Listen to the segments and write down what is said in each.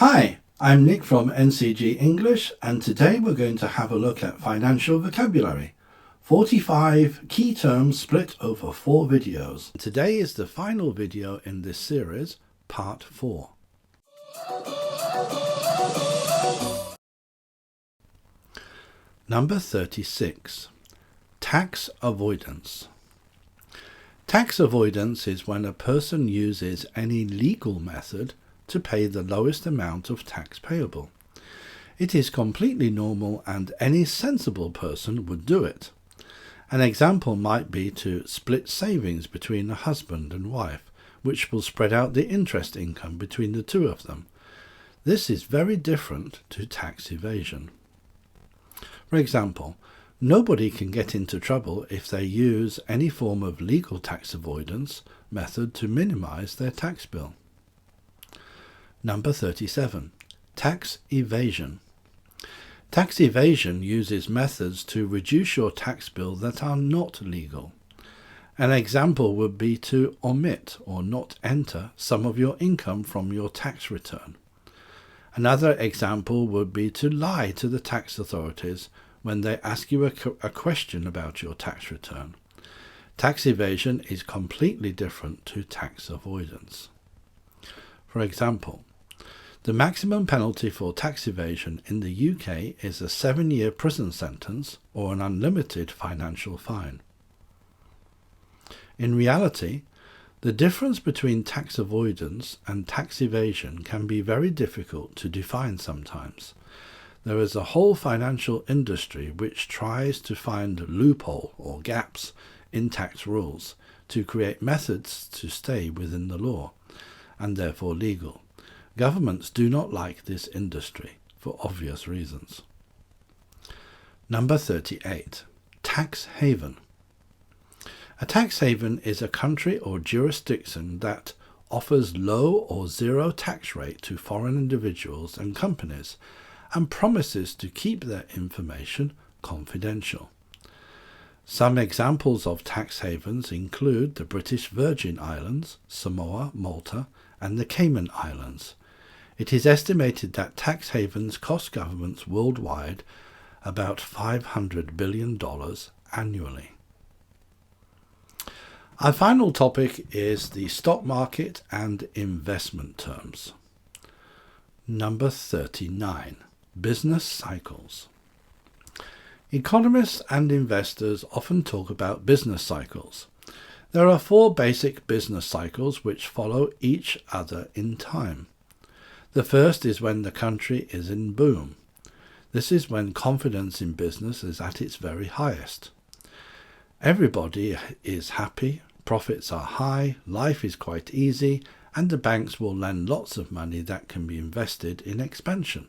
Hi, I'm Nick from NCG English, and today we're going to have a look at financial vocabulary. 45 key terms split over 4 videos. Today is the final video in this series, part 4. Number 36. Tax avoidance. Tax avoidance is when a person uses any legal method to pay the lowest amount of tax payable. It is completely normal and any sensible person would do it. An example might be to split savings between a husband and wife, which will spread out the interest income between the two of them. This is very different to tax evasion. For example, nobody can get into trouble if they use any form of legal tax avoidance method to minimize their tax bill. Number 37. Tax evasion. Tax evasion uses methods to reduce your tax bill that are not legal. An example would be to omit or not enter some of your income from your tax return. Another example would be to lie to the tax authorities when they ask you a question about your tax return. Tax evasion is completely different to tax avoidance. For example, the maximum penalty for tax evasion in the UK is a 7-year prison sentence or an unlimited financial fine. In reality, the difference between tax avoidance and tax evasion can be very difficult to define sometimes. There is a whole financial industry which tries to find loopholes or gaps in tax rules to create methods to stay within the law and therefore legal. Governments do not like this industry for obvious reasons. Number 38. Tax haven. A tax haven is a country or jurisdiction that offers low or zero tax rate to foreign individuals and companies and promises to keep their information confidential. Some examples of tax havens include the British Virgin Islands, Samoa, Malta, and the Cayman Islands. It is estimated that tax havens cost governments worldwide about $500 billion annually. Our final topic is the stock market and investment terms. Number 39. Business cycles. Economists and investors often talk about business cycles. There are 4 basic business cycles which follow each other in time. The first is when the country is in boom. This is when confidence in business is at its very highest. Everybody is happy, profits are high, life is quite easy, and the banks will lend lots of money that can be invested in expansion.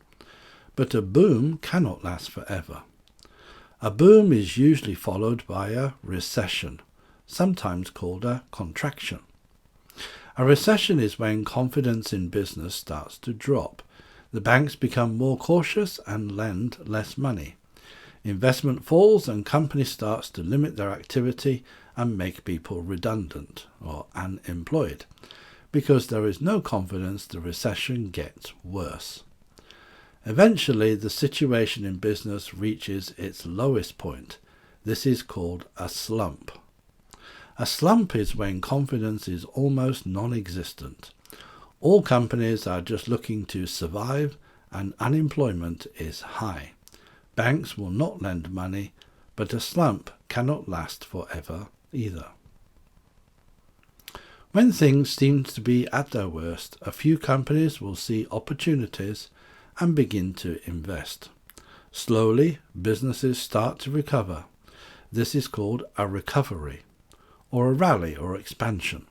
But a boom cannot last forever. A boom is usually followed by a recession, sometimes called a contraction. A recession is when confidence in business starts to drop. The banks become more cautious and lend less money. Investment falls and companies start to limit their activity and make people redundant or unemployed. Because there is no confidence, the recession gets worse. Eventually, the situation in business reaches its lowest point. This is called a slump. A slump is when confidence is almost non-existent. All companies are just looking to survive and unemployment is high. Banks will not lend money, but a slump cannot last forever either. When things seem to be at their worst, a few companies will see opportunities and begin to invest. Slowly, businesses start to recover. This is called a recovery, or a rally or expansion.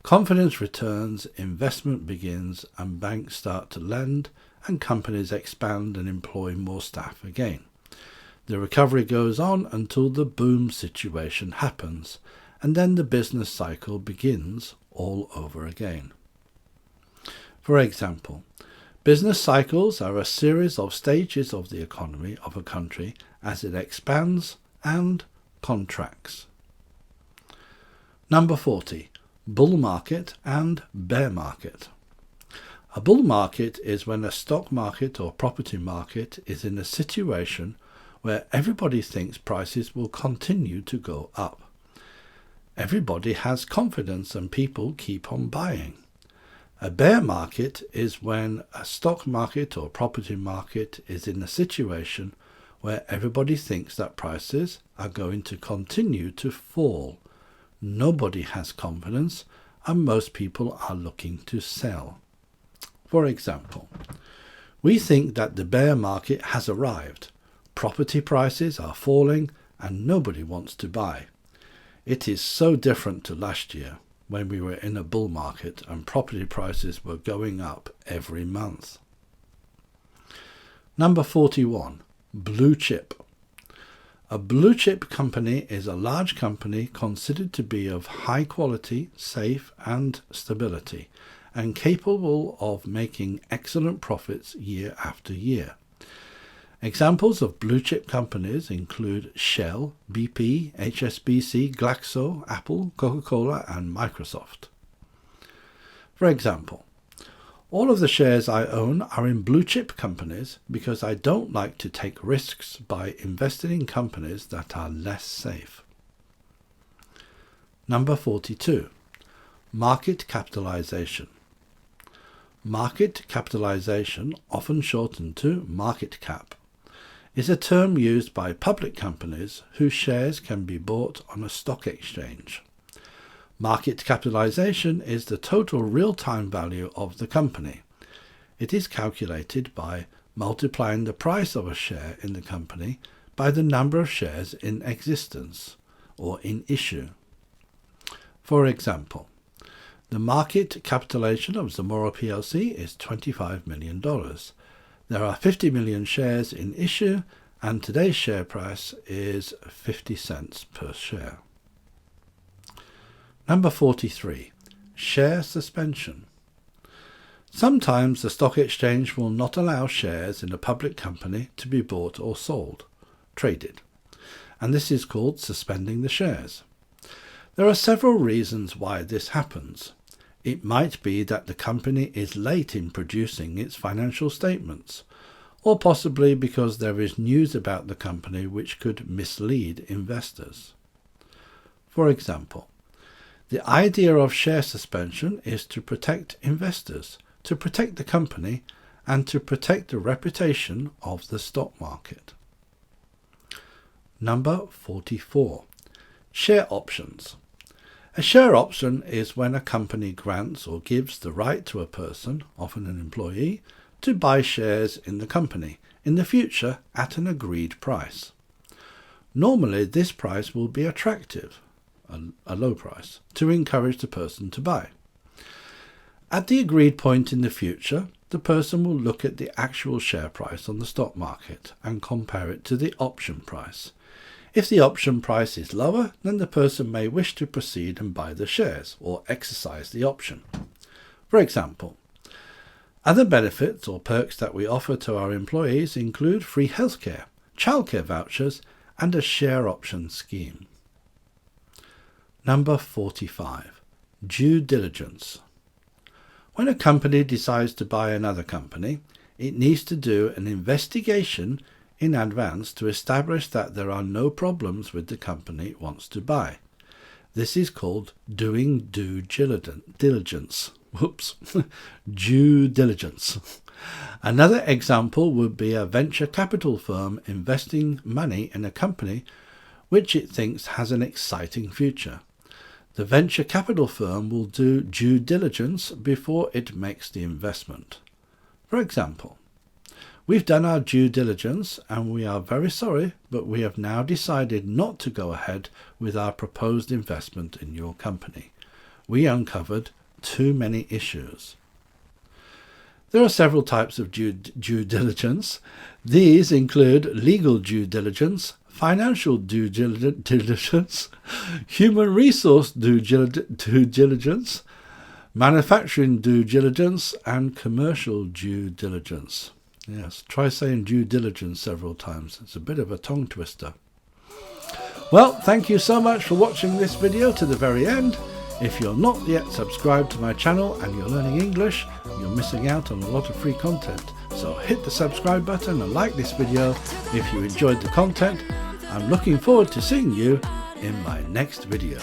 Confidence returns, investment begins, and banks start to lend, and companies expand and employ more staff again. The recovery goes on until the boom situation happens, and then the business cycle begins all over again. For example, business cycles are a series of stages of the economy of a country as it expands and contracts. Number 40. Bull market and bear market. A bull market is when a stock market or property market is in a situation where everybody thinks prices will continue to go up. Everybody has confidence and people keep on buying. A bear market is when a stock market or property market is in a situation where everybody thinks that prices are going to continue to fall. Nobody has confidence and most people are looking to sell. For example, we think that the bear market has arrived. Property prices are falling and nobody wants to buy. It is so different to last year when we were in a bull market and property prices were going up every month. Number 41. Blue chip. A blue chip company is a large company considered to be of high quality, safe and stability, and capable of making excellent profits year after year. Examples of blue chip companies include Shell, BP, HSBC, Glaxo, Apple, Coca-Cola and Microsoft. For example, all of the shares I own are in blue chip companies because I don't like to take risks by investing in companies that are less safe. Number 42. Market capitalization. Market capitalization, often shortened to market cap, is a term used by public companies whose shares can be bought on a stock exchange. Market capitalization is the total real-time value of the company. It is calculated by multiplying the price of a share in the company by the number of shares in existence or in issue. For example, the market capitalization of Zamora plc is $25 million. There are 50 million shares in issue and today's share price is 50 cents per share. Number 43. Share suspension. Sometimes the stock exchange will not allow shares in a public company to be bought or sold, traded, and this is called suspending the shares. There are several reasons why this happens. It might be that the company is late in producing its financial statements, or possibly because there is news about the company which could mislead investors. For example, the idea of share suspension is to protect investors, to protect the company, and to protect the reputation of the stock market. Number 44. Share options. A share option is when a company grants or gives the right to a person, often an employee, to buy shares in the company in the future at an agreed price. Normally this price will be attractive, a low price, to encourage the person to buy. At the agreed point in the future, the person will look at the actual share price on the stock market and compare it to the option price. If the option price is lower, then the person may wish to proceed and buy the shares or exercise the option. For example, other benefits or perks that we offer to our employees include free healthcare, childcare vouchers, and a share option scheme. Number 45. Due diligence. When a company decides to buy another company, it needs to do an investigation in advance to establish that there are no problems with the company it wants to buy. This is called doing due diligence. Due diligence. Another example would be a venture capital firm investing money in a company which it thinks has an exciting future. The venture capital firm will do due diligence before it makes the investment. For example, we've done our due diligence and we are very sorry, but we have now decided not to go ahead with our proposed investment in your company. We uncovered too many issues. There are several types of due diligence. These include legal due diligence, financial due diligence, human resource due diligence, manufacturing due diligence, and commercial due diligence. Yes, try saying due diligence several times. It's a bit of a tongue twister. Well, thank you so much for watching this video to the very end. If you're not yet subscribed to my channel and you're learning English, you're missing out on a lot of free content. So hit the subscribe button and like this video if you enjoyed the content. I'm looking forward to seeing you in my next video.